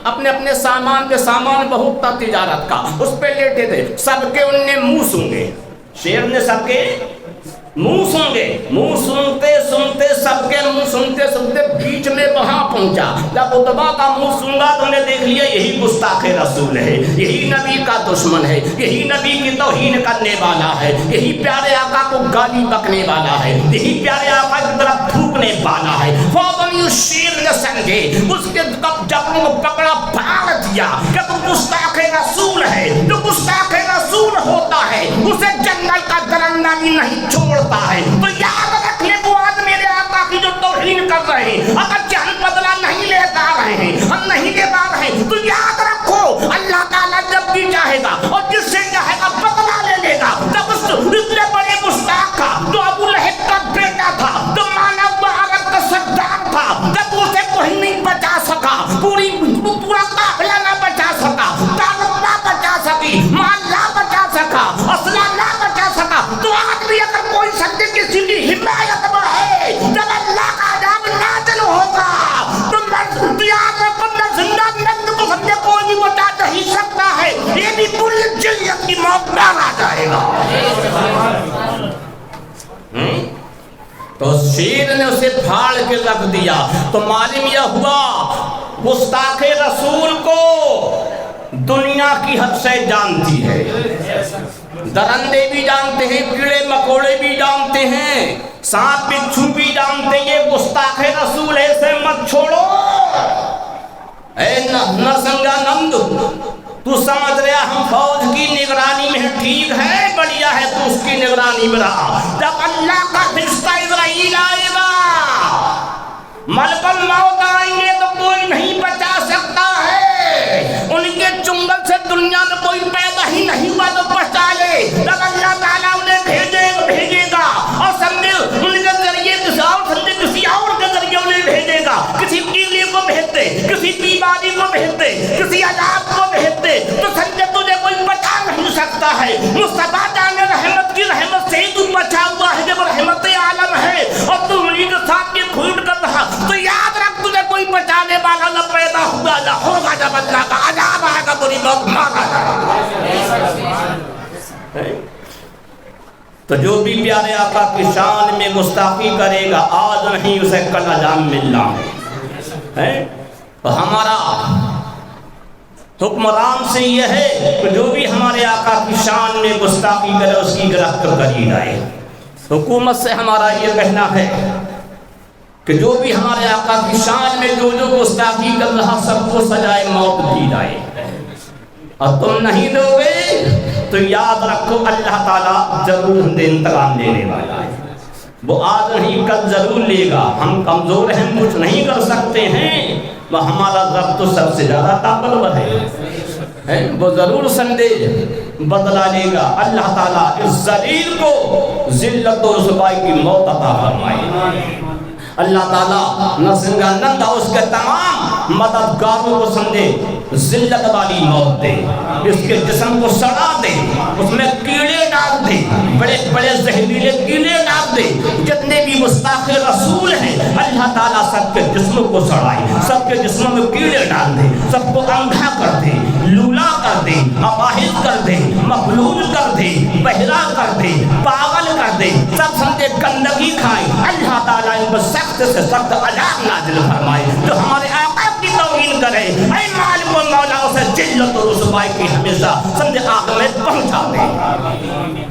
اپنے اپنے سامان پہ، سامان بہت تھا تجارت کا، اس پہ لیٹے تھے، سب کے ان نے منہ سونگے، شیر نے سب کے منہ سونگے، منہ سنتے سنتے سب کے منہ سنتے سنتے بیچ میں وہاں پہنچا، جب اتبا کا منہ سنگا تو نے دیکھ لیا یہی گستاخ رسول ہے، یہی نبی کا دشمن ہے، یہی نبی کی توہین کرنے والا ہے، یہی پیارے آقا کو گالی بکنے والا ہے، یہی پیارے آقا کی طرف تھوکنے والا ہے۔ فوراً اس شیر نے سمجھے، اس کے جبڑوں کو پکڑا، پھاڑ دیا کہ تو گستاخ رسول ہے، جو گستاخ رسول ہوتا ہے اسے جنگل کا درندہ بھی نہیں چھوڑتا ہے۔ تو یاد رکھ لے وہ آج میرے آقا کی جو توہین کر رہے ہیں، اگرچہ ہم بدلہ نہیں لے پا رہے ہیں، ہم نہیں لے پا رہے ہیں، تو یاد رکھو اللہ تعالیٰ جب بھی چاہے گا اور جس سے چاہے گا بدلہ لے لے گا۔ جب اس اتنے بڑے گستاخ کا جو ابو لہب کا بیٹا تھا، جو مانو عرب کا سردار تھا، جب اسے کوئی نہیں بچا سکا، پورا قافلہ نہ بچا سکا، دولت نہ بچا سکی، مال نہ بچا سکا، اسلحہ نہ بچا سکا، تو آج بھی اگر کوئی سکتے کسی کی حمایت میں ہے، جب اللہ کا عذاب نازل ہوگا تو یاد رکھو نہ زندہ نند کو سمجھے کوئی بھی بچا نہیں سکتا ہے، یہ بھی پوری جلیت کی موت ڈال آ جائے گا۔ تو شیر نے اسے پھاڑ کے رکھ دیا۔ تو معلوم یہ ہوا گستاخ رسول کو دنیا کی حد سے جانتی ہے، درندے بھی جانتے ہیں، کیڑے مکوڑے بھی جانتے ہیں، سانپ بچھو بھی جانتے ہیں، یہ گستاخ رسول ہے، اسے مت چھوڑو۔ اے نرسنگا نند، تو سمجھ رہا ہم فوج کی نگرانی میں ٹھیک ہے، بڑھیا ہے، تو اس کی نگرانی میں رہا۔ جب اللہ کا فرشتہ اسرائیل آئے گا، ملک الموت آئیں گے تو کوئی نہیں بچا سکتا ہے، ان کے چنگل سے دنیا میں کوئی پیدا ہی نہیں ہوا تو بچا لے۔ جب اللہ تعالیٰ انہیں بھیجے گا اور سمجھے ان کے ذریعے کسی اور کے ذریعے انہیں بھیجے گا، کسی کیڑے کو بھیجتے، کسی بیماری کو بھیجتے، کسی عذاب کو بھیجتے، تو سمجھے تجھے کوئی بچا نہیں سکتا ہے۔ مصطفیٰ جان رحمت کی رحمت سے ہی تو بچا ہوا ہے، جب رحمت عالم ہے اور تو انہیں کے ساتھ یہ کھوٹ کر رہا، تو یاد رکھ تجھے کوئی بچانے والا نہ پیدا ہوا نہ ہوگا، جب اللہ کا عذاب آئے گا بری موت مارا جائے گا۔ تو جو بھی پیارے آقا کی شان میں گستاخی کرے گا، آج نہیں اسے کل انجام ملنا ہے۔ تو ہمارا حکمران سے یہ ہے کہ جو بھی ہمارے آقا کی شان میں گستاخی کرے اس کی گرفت کری جائے۔ حکومت سے ہمارا یہ کہنا ہے کہ جو بھی ہمارے آقا کی شان میں جو گستاخی کر رہا سب کو سزائے موت دی جائے، اور تم نہیں دو گے تو یاد رکھو اللہ تعالیٰ ضرور ہم دے انتقام لینے والا ہے۔ وہ آج نہیں کل ضرور لے گا، ہم کمزور ہیں، کچھ نہیں کر سکتے ہیں، وہ ہمارا رب تو سب سے زیادہ طاقتور ہے، وہ ضرور سندے بدلہ لے گا۔ اللہ تعالیٰ اس ذلیل کو ذلت و رسوائی کی موت عطا فرمائے۔ اللہ تعالیٰ نرسنگا نند اس کے تمام مددگاروں کو سمجھے ذلت والی موت دے، اس کے جسم کو سڑا دے، اس میں کیڑے ڈال دے، بڑے بڑے زہریلے کیڑے ڈال دے، جتنے بھی گستاخ رسول ہیں اللہ تعالیٰ سب کے جسموں کو سڑائے، سب کے جسموں میں کیڑے ڈال دے، سب کو اندھا کر دے، لولا کر دے، اپاہج کر دے، مغلوب کر دے، بہرا کر دے، پاگل کر دے، سب سمجھے گندگی کھائیں۔ اللہ تعالیٰ ان کو سخت سے سخت عذاب نازل فرمائے۔ جو ہمارے آقا کی توہین کرے، اے مالک و مولا اسے ذلت و رسوائی کی ہمیشہ سمجھے آخر میں پہنچا دے۔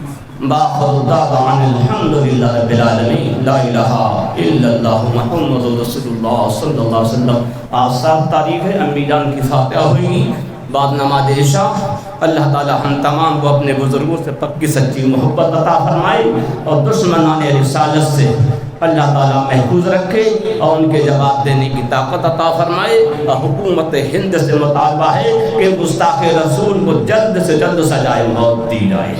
باخر دعوانا الحمدللہ رب العالمین، لا الہ الا اللہ محمد رسول اللہ صلی اللہ علیہ وسلم۔ آج 7 تاریخ ہے، امی جان کی فاتحہ ہوئی بعد نماز عشاء۔ اللہ تعالی ہم تمام کو اپنے بزرگوں سے پکی سچی محبت عطا فرمائے اور دشمنان رسالت سے اللہ تعالیٰ محفوظ رکھے اور ان کے جواب دینے کی طاقت عطا فرمائے۔ اور حکومت ہند سے مطالبہ ہے کہ گستاخ رسول کو جلد سے جلد سزائے موت دی جائے۔